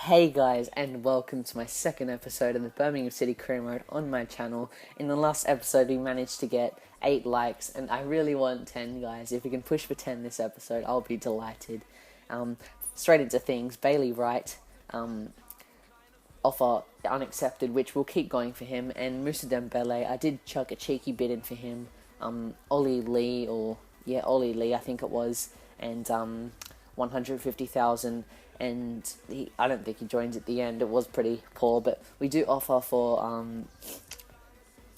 Hey guys, and welcome to my second episode of the Birmingham City Career Mode on my channel. In the last episode, we managed to get 8 likes, and I really want 10, guys. If we can push for 10 this episode, I'll be delighted. Straight into things, Bailey Wright, offer unaccepted, which will keep going for him, and Moussa Dembele, I did chuck a cheeky bid in for him. Ollie Lee, I think it was, and 150,000. And I don't think he joins at the end. It was pretty poor, but we do offer for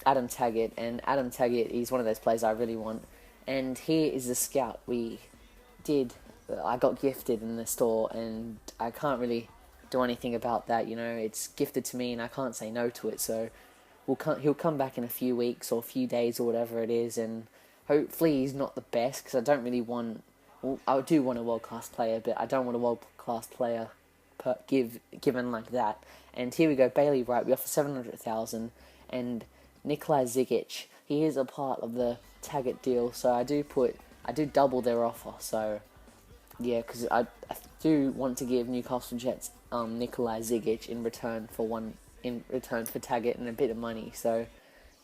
Adam Taggart, and Adam Taggart is one of those players I really want. And here is the scout I got gifted in the store, and I can't really do anything about that. It's gifted to me, and I can't say no to it. So he'll come back in a few weeks or a few days or whatever it is, and hopefully he's not the best, because I don't really want. Well, I do want a world-class player, but I don't want a world-class player given like that. And here we go, Bailey Wright, we offer 700,000, and Nikolaj Zigic, he is a part of the Taggart deal, so I do double their offer. So yeah, because I do want to give Newcastle Jets Nikolaj Zigic in return for Taggart and a bit of money. So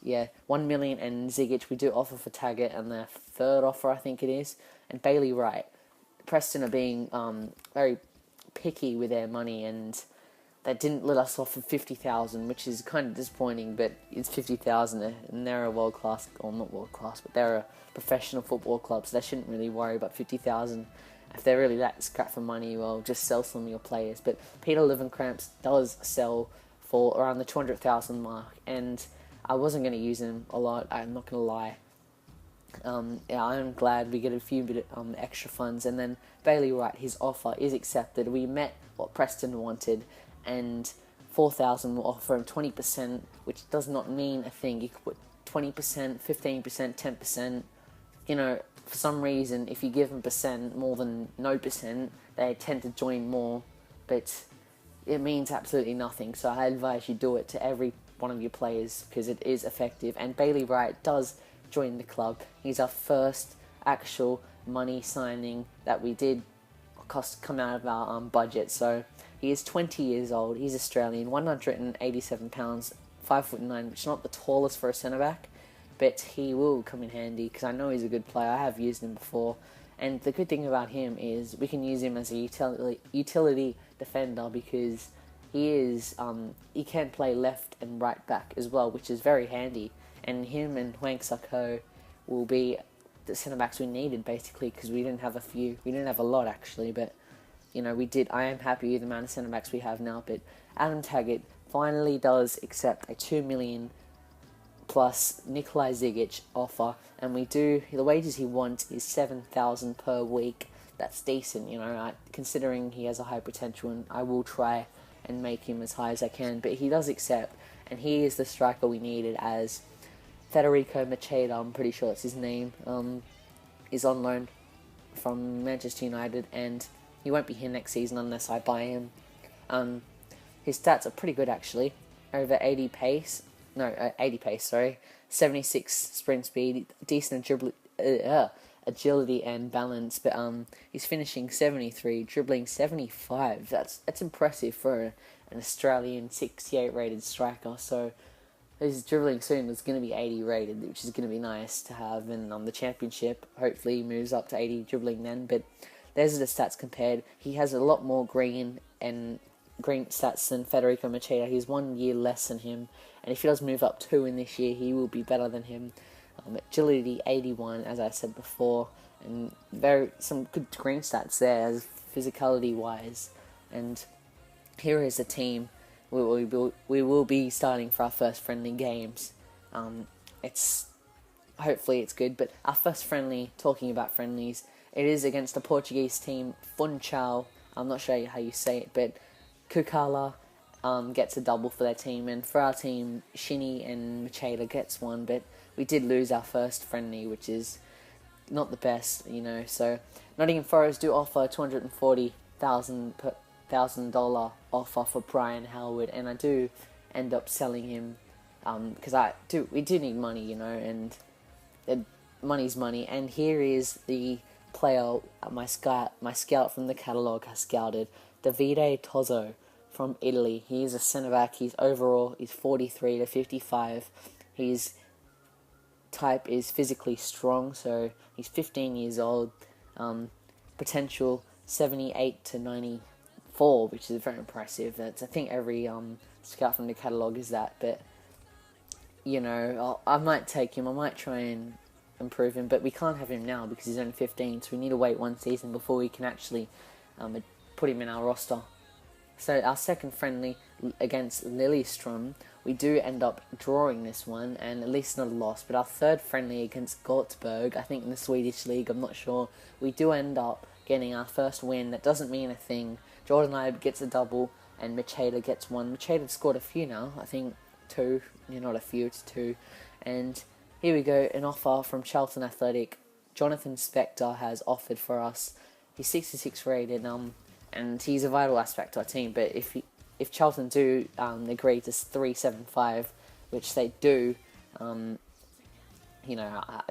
yeah, 1 million and Zigic we do offer for Taggart, and their third offer I think it is. And Bailey Wright, Preston are being very picky with their money, and they didn't let us offer 50,000, which is kind of disappointing. But it's 50,000, and they're a world class, or not world class, but they're a professional football club, so they shouldn't really worry about 50,000. If they're really that scrap for money, well, just sell some of your players. But Peter Livencramp does sell for around the 200,000 mark, and I wasn't going to use him a lot. I'm not going to lie. I'm glad we get a few bit extra funds. And then Bailey Wright, his offer is accepted. We met what Preston wanted, and 4,000 will offer him 20%, which does not mean a thing. You could put 20%, 15%, 10%. For some reason, if you give them percent more than no percent, they tend to join more. But it means absolutely nothing. So I advise you do it to every one of your players, because it is effective. And Bailey Wright does join the club. He's our first actual money signing that we did come out of our budget. So he is 20 years old. He's Australian, 187 pounds, 5'9", which is not the tallest for a centre back, but he will come in handy because I know he's a good player. I have used him before, and the good thing about him is we can use him as a utility defender, because he can play left and right back as well, which is very handy. And him and Hwang Sako will be the centre-backs we needed, basically, because we didn't have a lot, actually, but, we did. I am happy with the amount of centre-backs we have now, but Adam Taggart finally does accept a 2 million plus Nikolaj Zigic offer, and the wages he wants is 7,000 per week. That's decent, considering he has a high potential, and I will try and make him as high as I can, but he does accept, and he is the striker we needed, as Federico Macheda, I'm pretty sure it's his name, is on loan from Manchester United, and he won't be here next season unless I buy him. His stats are pretty good, actually. Over 80 pace, 76 sprint speed, decent agility and balance, but he's finishing 73, dribbling 75. That's impressive for an Australian 68 rated striker. So his dribbling soon is going to be 80 rated, which is going to be nice to have. And the championship, hopefully he moves up to 80 dribbling then. But there's the stats compared. He has a lot more green stats than Federico Macheda. He's 1 year less than him, and if he does move up 2 in this year, he will be better than him. Agility 81, as I said before, and some good green stats there as physicality wise. And here is the team we will be starting for our first friendly games. Hopefully it's good, but our first friendly, talking about friendlies, it is against the Portuguese team Funchal. I'm not sure how you say it, but Kukala gets a double for their team, and for our team, Shinny and Macheda gets one, but we did lose our first friendly, which is not the best, so Nottingham Forest do offer $240,000 offer for Brian Howard, and I do end up selling him, because we do need money, and money's money. And here is the player my scout from the catalogue has scouted, Davide Tozzo from Italy. He is a centre back. He's 43 to 55. His type is physically strong, so he's 15 years old. Potential 78 to 94, which is very impressive. I think every scout from the catalogue is that, but I might take him. I might try and improve him, but we can't have him now because he's only 15, so we need to wait one season before we can actually put him in our roster. So our second friendly against Lillestrøm, we do end up drawing this one, and at least not a loss. But our third friendly against Göteborg, I think in the Swedish league, I'm not sure, we do end up getting our first win. That doesn't mean a thing. Jordan Ibe gets a double, and Macheda gets one. Macheda scored a few now, I think 2. Not a few, it's 2. And here we go, an offer from Charlton Athletic. Jonathan Spector has offered for us. He's 66 rated, and he's a vital aspect to our team. But if Charlton do agree to 375, which they do, I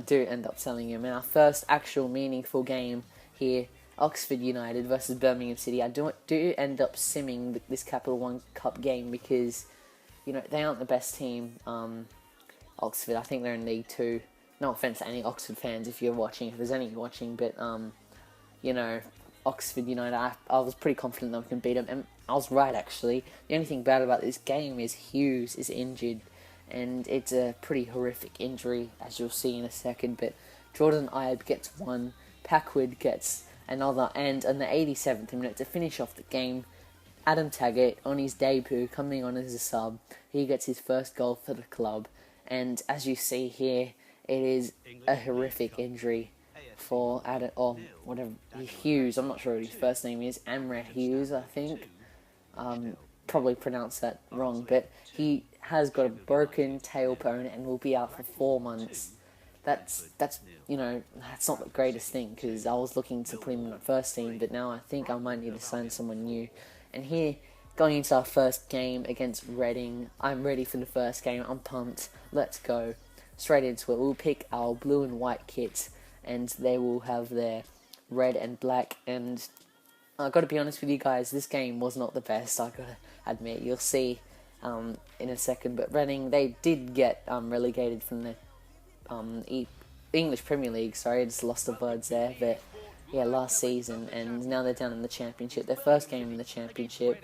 do end up selling him. In our first actual meaningful game here, Oxford United versus Birmingham City, I do end up simming this Capital One Cup game because they aren't the best team. Oxford, I think they're in League 2. No offence to any Oxford fans if there's any watching, but Oxford United, I was pretty confident that we can beat them, and I was right actually. The only thing bad about this game is Hughes is injured, and it's a pretty horrific injury, as you'll see in a second, but Jordan Ibe gets one, Packwood gets another, and in the 87th minute to finish off the game, Adam Taggart, on his debut, coming on as a sub, he gets his first goal for the club, and as you see here, it is a horrific injury for Hughes. I'm not sure what his first name is. Amre Hughes, I think. Probably pronounced that wrong, but he has got a broken tailbone and will be out for 4 months. That's not the greatest thing because I was looking to put him in the first team, but now I think I might need to sign someone new. And here, going into our first game against Reading, I'm ready for the first game. I'm pumped. Let's go. Straight into it. We'll pick our blue and white kits, and they will have their red and black. And I got to be honest with you guys, this game was not the best. I got to admit, you'll see in a second. But Reading, they did get relegated from the English Premier League. Sorry, I just lost the words there. But yeah, last season, and now they're down in the Championship. Their first game in the Championship.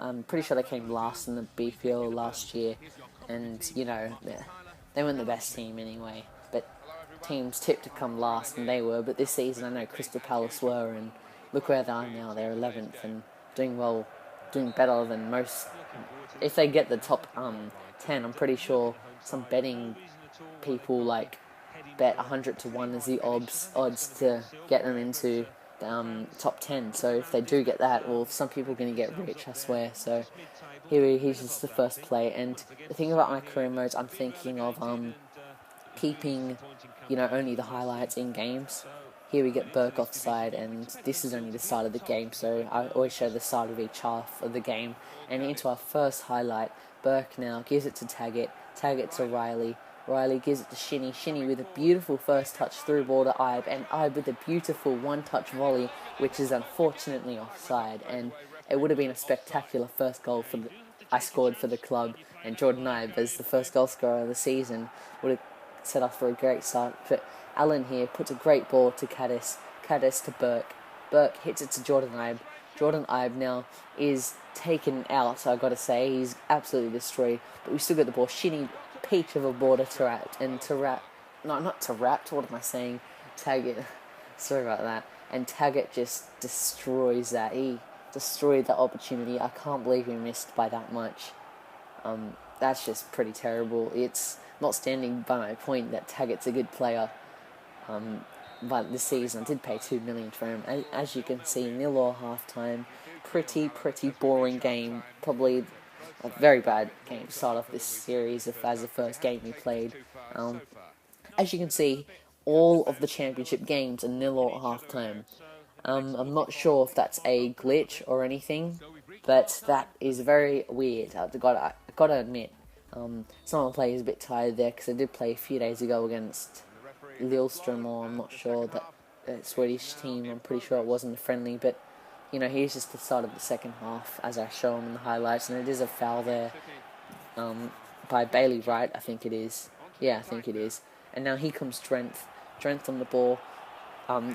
I'm pretty sure they came last in the BPL last year, and they weren't the best team anyway. But teams tipped to come last, and they were. But this season, I know Crystal Palace were, and look where they are now. They're 11th and doing well, doing better than most. If they get the top 10, I'm pretty sure some betting people bet 100 to 1 as the odds to get them into the top 10. So if they do get that, well, some people are going to get rich, I swear. So here's just the first play. And the thing about my career modes, I'm thinking of keeping only the highlights in games. Here we get Burke offside, and this is only the start of the game, so I always show the start of each half of the game. And into our first highlight, Burke now gives it to Taggart to Riley gives it to Shinnie with a beautiful first touch through ball to Ibe, and Ibe with a beautiful one-touch volley, which is unfortunately offside, and it would have been a spectacular first goal I scored for the club, and Jordan Ibe, as the first goal scorer of the season, would have set up for a great start. But Allen here puts a great ball to Caddis to Burke hits it to Jordan Ibe now is taken out, I gotta say, he's absolutely destroyed, but we still get the ball. Shinnie, peach of a ball to Taggart, sorry about that, and Taggart just destroys that. He destroyed that opportunity. I can't believe he missed by that much. That's just pretty terrible. It's not standing by my point that Taggart's a good player, but this season I did pay $2 million for him. As you can see, 0-0 half-time. Pretty boring game. Probably a very bad game to start off this series as the first game we played. As you can see, all of the championship games are 0-0 at half-time. I'm not sure if that's a glitch or anything, but that is very weird. I gotta admit. Some of the players a bit tired there because I did play a few days ago against Lillestrøm, or I'm not sure, that Swedish team. I'm pretty sure it wasn't a friendly, but he's just the start of the second half, as I show him in the highlights, and it is a foul there by Bailey Wright, I think it is. Yeah, I think it is. And now here comes Trent on the ball.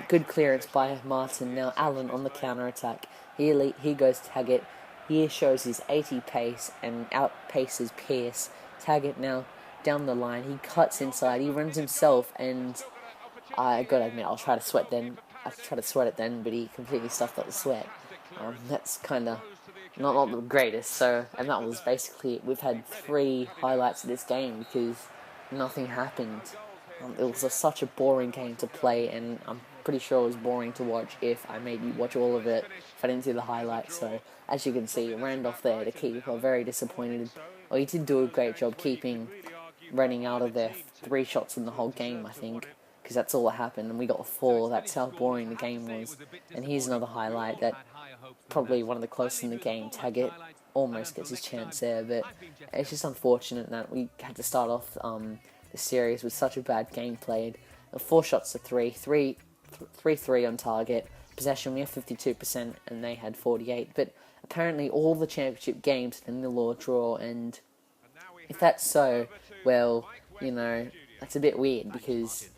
Good clearance by Martin. Now Allen on the counter-attack. He goes Taggart. He shows his 80 pace and outpaces Pierce. Taggart now down the line. He cuts inside. He runs himself, and I gotta admit, I tried to sweat it then, but he completely stuffed up the sweat. That's kind of not the greatest. So, and that was basically it. We've had 3 highlights of this game because nothing happened. It was such a boring game to play, and I'm pretty sure it was boring to watch if I made you watch all of it if I didn't see the highlights. So, as you can see, Randolph there, the keeper, very disappointed. Well, he did do a great job keeping Reading out of their 3 shots in the whole game, I think, because that's all that happened, and we got 4. That's how boring the game was. And here's another highlight that probably one of the closest in the game. Taggart almost gets his chance there, but it's just unfortunate that we had to start off the series with such a bad game played. 4 shots to 3, 3 on target. Possession, we have 52%, and they had 48. But apparently all the championship games had a 0 draw, and if that's so, well, that's a bit weird because...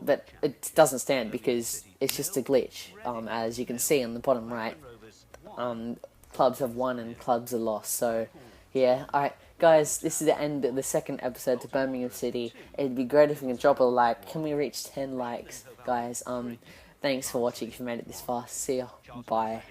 But it doesn't stand because it's just a glitch, as you can see on the bottom right. Clubs have won and clubs are lost, so yeah. Alright, guys, this is the end of the second episode to Birmingham City. It'd be great if you can drop a like. Can we reach 10 likes, guys? Thanks for watching if you made it this far. See ya. Bye.